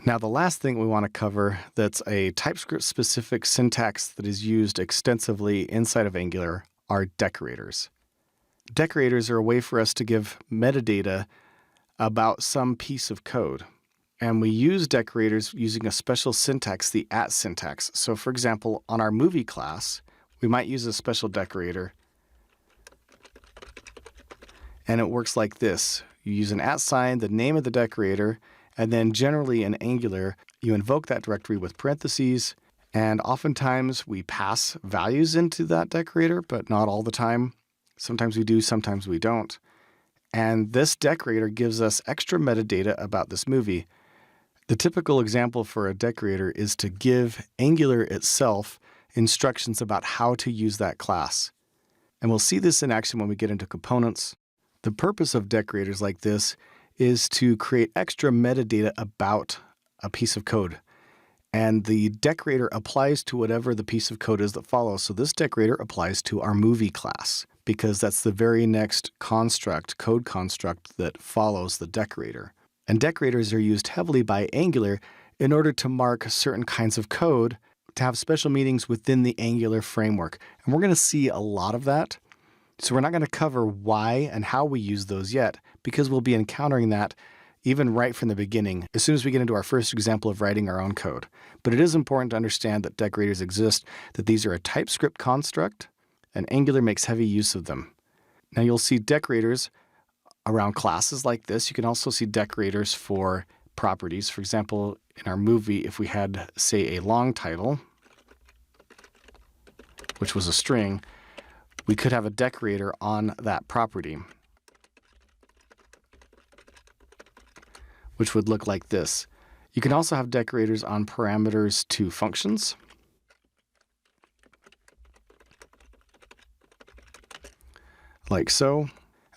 Now, the last thing we want to cover that's a TypeScript-specific syntax that is used extensively inside of Angular are decorators. Decorators are a way for us to give metadata about some piece of code. And we use decorators using a special syntax, the @ syntax. So for example, on our movie class, we might use a special decorator. And it works like this. You use an @, the name of the decorator, and then generally in Angular, you invoke that directory with parentheses. And oftentimes we pass values into that decorator, but not all the time. Sometimes we do, sometimes we don't. And this decorator gives us extra metadata about this movie. The typical example for a decorator is to give Angular itself instructions about how to use that class. And we'll see this in action when we get into components. The purpose of decorators like this is to create extra metadata about a piece of code. And the decorator applies to whatever the piece of code is that follows. So this decorator applies to our movie class because that's the very next code construct that follows the decorator. And decorators are used heavily by Angular in order to mark certain kinds of code to have special meanings within the Angular framework. And we're going to see a lot of that. So we're not going to cover why and how we use those yet, because we'll be encountering that even right from the beginning, as soon as we get into our first example of writing our own code. But it is important to understand that decorators exist, that these are a TypeScript construct, and Angular makes heavy use of them. Now you'll see decorators around classes like this. You can also see decorators for properties. For example, in our movie, if we had, say, a long title, which was a string, we could have a decorator on that property, which would look like this. You can also have decorators on parameters to functions. Like so.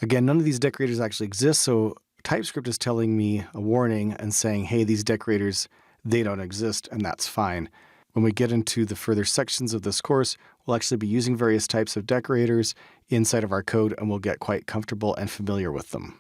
Again, none of these decorators actually exist, so TypeScript is telling me a warning and saying, hey, these decorators, they don't exist, and that's fine. When we get into the further sections of this course, we'll actually be using various types of decorators inside of our code, and we'll get quite comfortable and familiar with them.